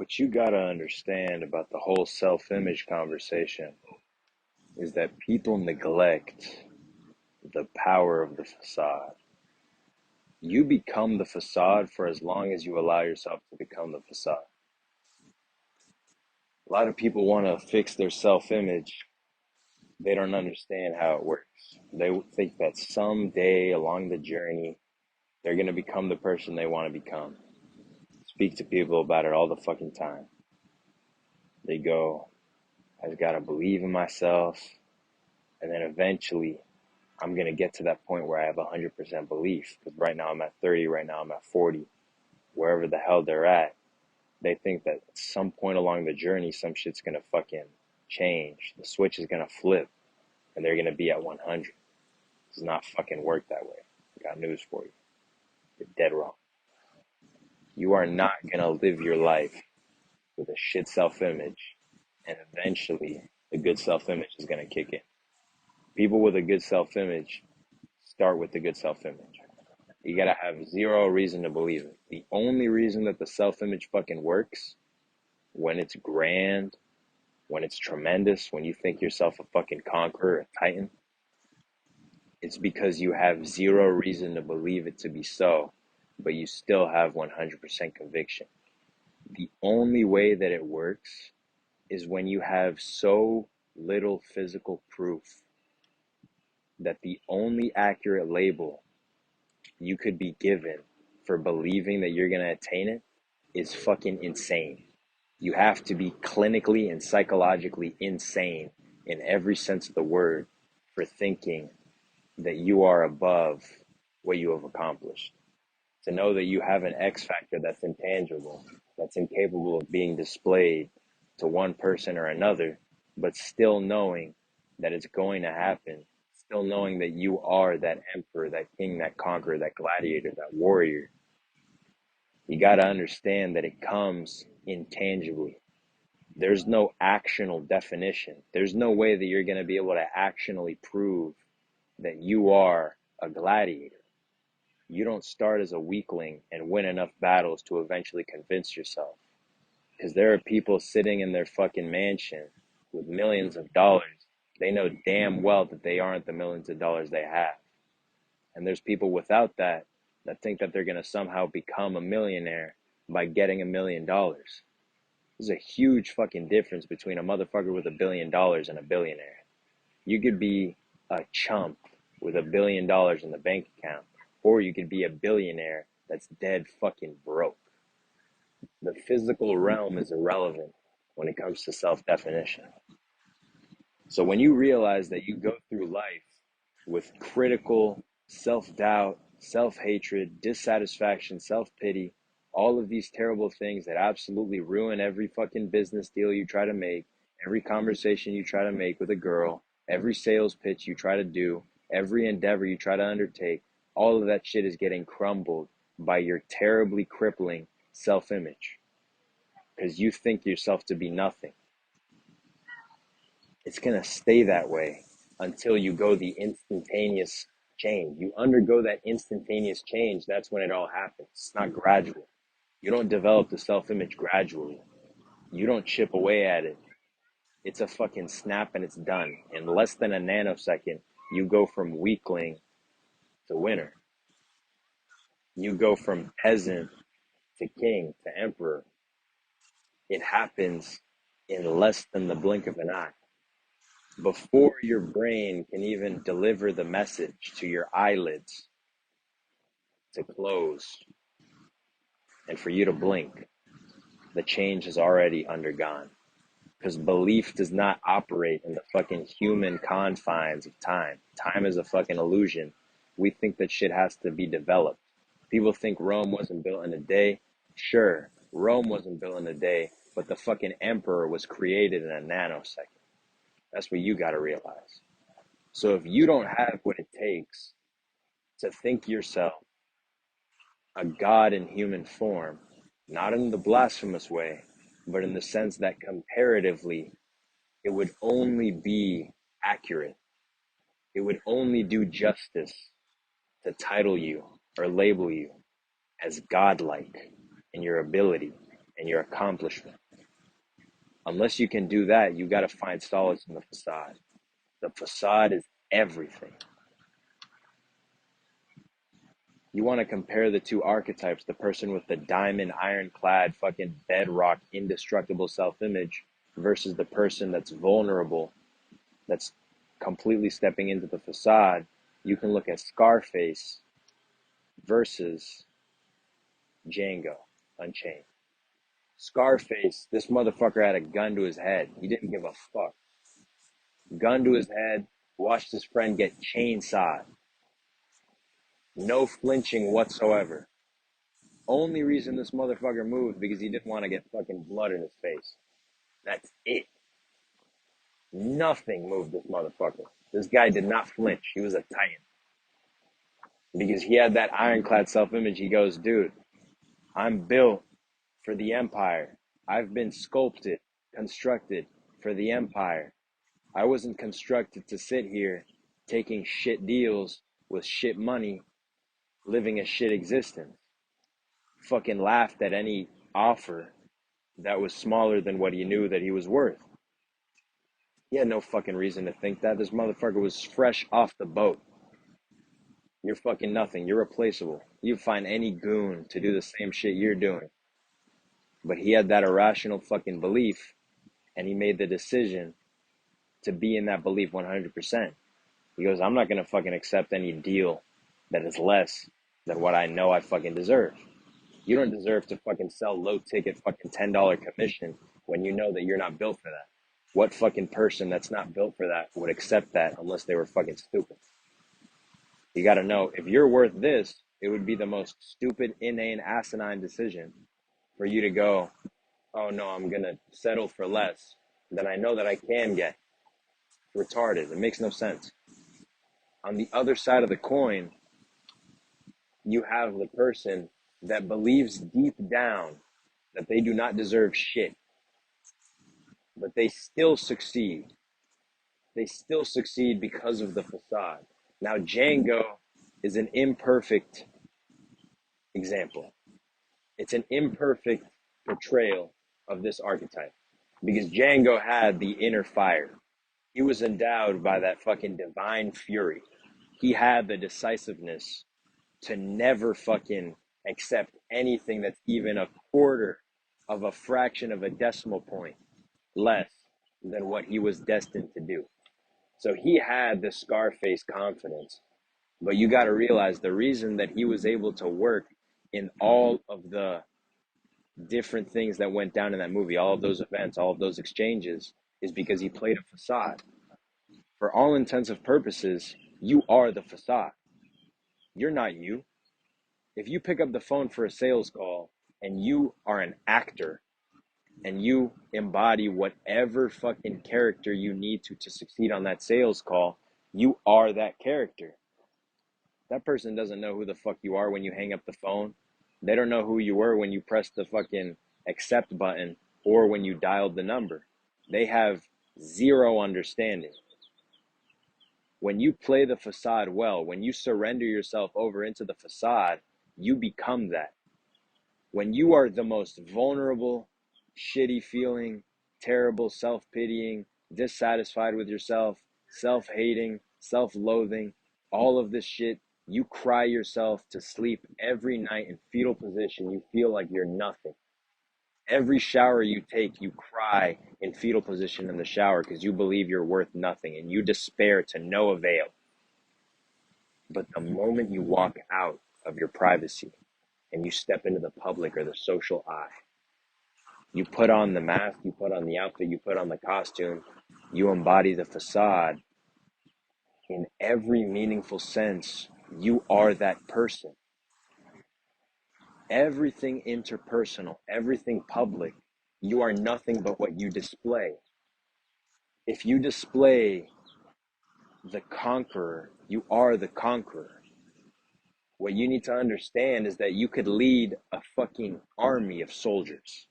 What you gotta understand about the whole self-image conversation is that people neglect the power of the facade. You become the facade for as long as you allow yourself to become the facade. A lot of people want to fix their self-image. They don't understand how it works. They think that someday along the journey, they're going to become the person they want to become. Speak to people about it all the fucking time. They go, I've got to believe in myself. And then eventually I'm going to get to that point where I have 100% belief. Because right now I'm at 30, right now I'm at 40. Wherever the hell they're at, they think that at some point along the journey, some shit's going to fucking change. The switch is going to flip and they're going to be at 100. It does not fucking work that way. I got news for you. You're dead wrong. You are not going to live your life with a shit self-image, and eventually the good self-image is going to kick in. People with a good self-image start with the good self-image. You got to have zero reason to believe it. The only reason that the self-image fucking works, when it's grand, when it's tremendous, when you think yourself a fucking conqueror, a titan, it's because you have zero reason to believe it to be so, but you still have 100% conviction. The only way that it works is when you have so little physical proof that the only accurate label you could be given for believing that you're going to attain it is fucking insane. You have to be clinically and psychologically insane in every sense of the word for thinking that you are above what you have accomplished. To know that you have an X factor that's intangible, that's incapable of being displayed to one person or another, but still knowing that it's going to happen, still knowing that you are that emperor, that king, that conqueror, that gladiator, that warrior. You got to understand that it comes intangibly. There's no actional definition. There's no way that you're going to be able to actionally prove that you are a gladiator. You don't start as a weakling and win enough battles to eventually convince yourself. Because there are people sitting in their fucking mansion with millions of dollars. They know damn well that they aren't the millions of dollars they have. And there's people without that think that they're going to somehow become a millionaire by getting $1 million. There's a huge fucking difference between a motherfucker with $1 billion and a billionaire. You could be a chump with $1 billion in the bank account, or you could be a billionaire that's dead fucking broke. The physical realm is irrelevant when it comes to self-definition. So when you realize that you go through life with critical self-doubt, self-hatred, dissatisfaction, self-pity, all of these terrible things that absolutely ruin every fucking business deal you try to make, every conversation you try to make with a girl, every sales pitch you try to do, every endeavor you try to undertake, all of that shit is getting crumbled by your terribly crippling self-image. Because you think yourself to be nothing. It's going to stay that way until you go the instantaneous change. You undergo that instantaneous change, that's when it all happens. It's not gradual. You don't develop the self-image gradually. You don't chip away at it. It's a fucking snap and it's done. In less than a nanosecond, you go from weakling to winner. You go from peasant to king to emperor. It happens in less than the blink of an eye. Before your brain can even deliver the message to your eyelids to close and for you to blink, the change has already undergone. Because belief does not operate in the fucking human confines of time. Time is a fucking illusion. We think that shit has to be developed. People think Rome wasn't built in a day. Sure, Rome wasn't built in a day, but the fucking emperor was created in a nanosecond. That's what you gotta realize. So if you don't have what it takes to think yourself a god in human form, not in the blasphemous way, but in the sense that comparatively it would only be accurate, it would only do justice to title you or label you as godlike in your ability and your accomplishment. Unless you can do that, you got to find solace in the facade. The facade is everything. You want to compare the two archetypes, the person with the diamond, ironclad, fucking bedrock, indestructible self-image versus the person that's vulnerable, that's completely stepping into the facade. You can look at Scarface versus Django Unchained. Scarface, this motherfucker had a gun to his head. He didn't give a fuck. Gun to his head, watched his friend get chainsawed. No flinching whatsoever. Only reason this motherfucker moved because he didn't want to get fucking blood in his face. That's it. Nothing moved this motherfucker. This guy did not flinch. He was a titan. Because he had that ironclad self-image. He goes, dude, I'm built for the empire. I've been sculpted, constructed for the empire. I wasn't constructed to sit here taking shit deals with shit money, living a shit existence. Fucking laughed at any offer that was smaller than what he knew that he was worth. He had no fucking reason to think that. This motherfucker was fresh off the boat. You're fucking nothing. You're replaceable. You find any goon to do the same shit you're doing. But he had that irrational fucking belief, and he made the decision to be in that belief 100%. He goes, I'm not going to fucking accept any deal that is less than what I know I fucking deserve. You don't deserve to fucking sell low ticket fucking $10 commission when you know that you're not built for that. What fucking person that's not built for that would accept that unless they were fucking stupid? You got to know, if you're worth this, it would be the most stupid, inane, asinine decision for you to go, oh no, I'm going to settle for less than I know that I can get. Retarded. It makes no sense. On the other side of the coin, you have the person that believes deep down that they do not deserve shit, but they still succeed. They still succeed because of the facade. Now, Django is an imperfect example. It's an imperfect portrayal of this archetype because Django had the inner fire. He was endowed by that fucking divine fury. He had the decisiveness to never fucking accept anything that's even a quarter of a fraction of a decimal point less than what he was destined to do. So he had the Scarface confidence. But you got to realize the reason that he was able to work in all of the different things that went down in that movie, all of those events, all of those exchanges, is because he played a facade. For all intents and purposes, you are the facade. You're not you. If you pick up the phone for a sales call and you are an actor and you embody whatever fucking character you need to succeed on that sales call, you are that character. That person doesn't know who the fuck you are when you hang up the phone. They don't know who you were when you pressed the fucking accept button or when you dialed the number. They have zero understanding. When you play the facade well, when you surrender yourself over into the facade, you become that. When you are the most vulnerable, shitty feeling, terrible, self-pitying, dissatisfied with yourself, self-hating, self-loathing, all of this shit, you cry yourself to sleep every night in fetal position. You feel like you're nothing. Every shower you take, you cry in fetal position in the shower because you believe you're worth nothing and you despair to no avail. But the moment you walk out of your privacy and you step into the public or the social eye, you put on the mask, you put on the outfit, you put on the costume, you embody the facade. In every meaningful sense, you are that person. Everything interpersonal, everything public, you are nothing but what you display. If you display the conqueror, you are the conqueror. What you need to understand is that you could lead a fucking army of soldiers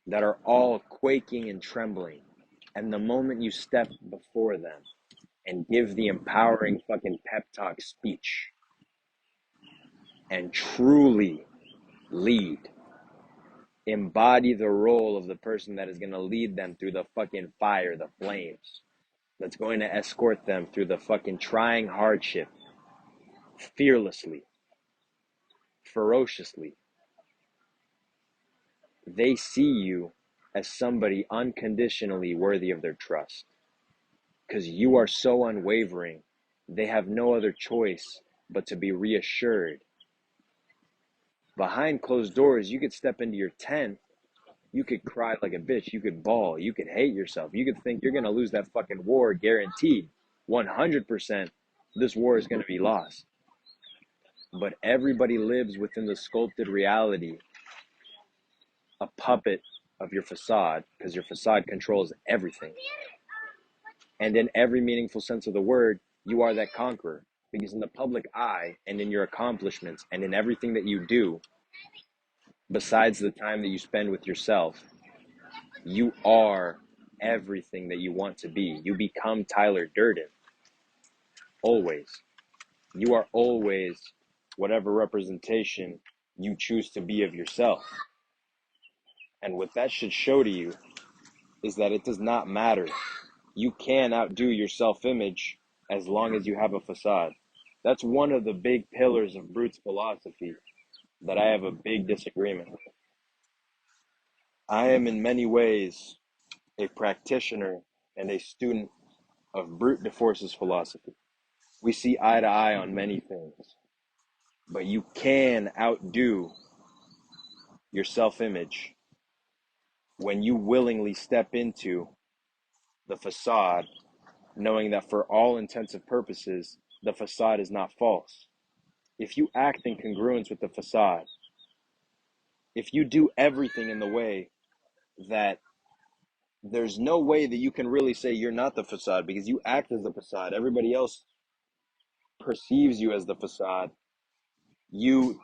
that are all quaking and trembling. And the moment you step before them and give the empowering fucking pep talk speech and truly lead, embody the role of the person that is going to lead them through the fucking fire, the flames, that's going to escort them through the fucking trying hardship, fearlessly, ferociously. They see you as somebody unconditionally worthy of their trust because you are so unwavering. They have no other choice but to be reassured. Behind closed doors, you could step into your tent, you could cry like a bitch, you could bawl, you could hate yourself, you could think you're going to lose that fucking war, guaranteed. 100% this war is going to be lost. But everybody lives within the sculpted reality, a puppet of your facade, because your facade controls everything. And in every meaningful sense of the word, you are that conqueror. Because in the public eye and in your accomplishments and in everything that you do, besides the time that you spend with yourself, you are everything that you want to be. You become Tyler Durden. Always. You are always whatever representation you choose to be of yourself. And what that should show to you is that it does not matter. You can outdo your self-image as long as you have a facade. That's one of the big pillars of Brute's philosophy that I have a big disagreement with. I am in many ways a practitioner and a student of Brute de Force's philosophy. We see eye to eye on many things, but you can outdo your self-image when you willingly step into the facade, knowing that for all intents and purposes, the facade is not false. If you act in congruence with the facade, if you do everything in the way that there's no way that you can really say you're not the facade because you act as the facade, everybody else perceives you as the facade, you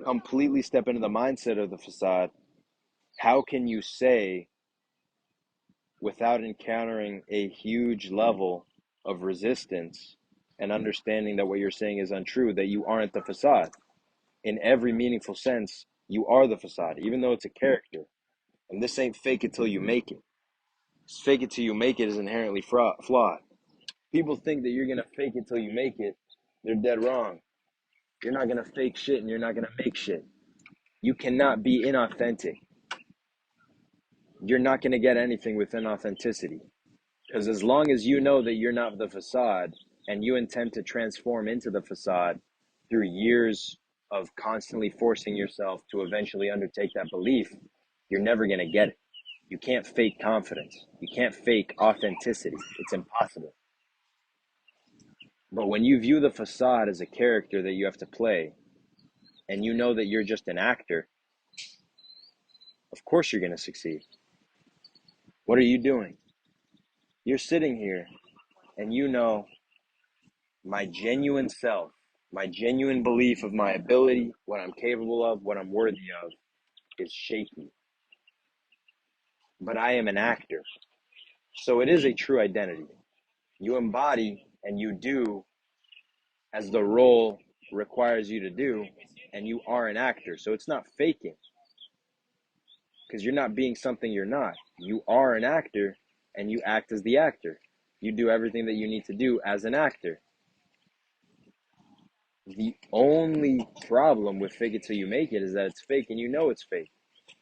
completely step into the mindset of the facade, how can you say, without encountering a huge level of resistance and understanding that what you're saying is untrue, that you aren't the facade? In every meaningful sense, you are the facade, even though it's a character. And this ain't fake it till you make it. Fake it till you make it is inherently flawed. People think that you're going to fake it till you make it. They're dead wrong. You're not going to fake shit and you're not going to make shit. You cannot be inauthentic. You're not going to get anything with inauthenticity. Because as long as you know that you're not the facade and you intend to transform into the facade through years of constantly forcing yourself to eventually undertake that belief, you're never going to get it. You can't fake confidence. You can't fake authenticity. It's impossible. But when you view the facade as a character that you have to play, and you know that you're just an actor, of course you're going to succeed. What are you doing? You're sitting here and you know my genuine self, my genuine belief of my ability, what I'm capable of, what I'm worthy of, is shaky. But I am an actor. So it is a true identity. You embody and you do as the role requires you to do, and you are an actor. So it's not faking, because you're not being something you're not. You are an actor, and you act as the actor. You do everything that you need to do as an actor. The only problem with fake it till you make it is that it's fake and you know it's fake,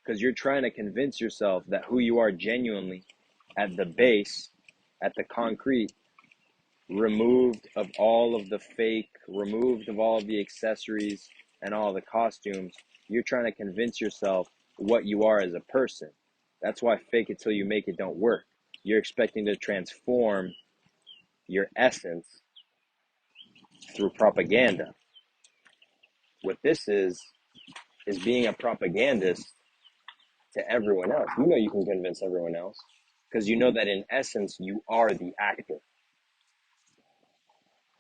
because you're trying to convince yourself that who you are genuinely at the base, at the concrete, removed of all of the fake, removed of all of the accessories and all the costumes, you're trying to convince yourself what you are as a person. That's why fake it till you make it don't work. You're expecting to transform your essence through propaganda. What this is being a propagandist to everyone else. You know you can convince everyone else because you know that in essence you are the actor.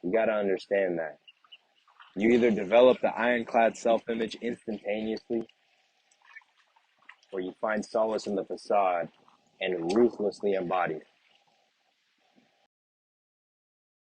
You got to understand that. You either develop the ironclad self-image instantaneously, or you find solace in the facade and ruthlessly embody it.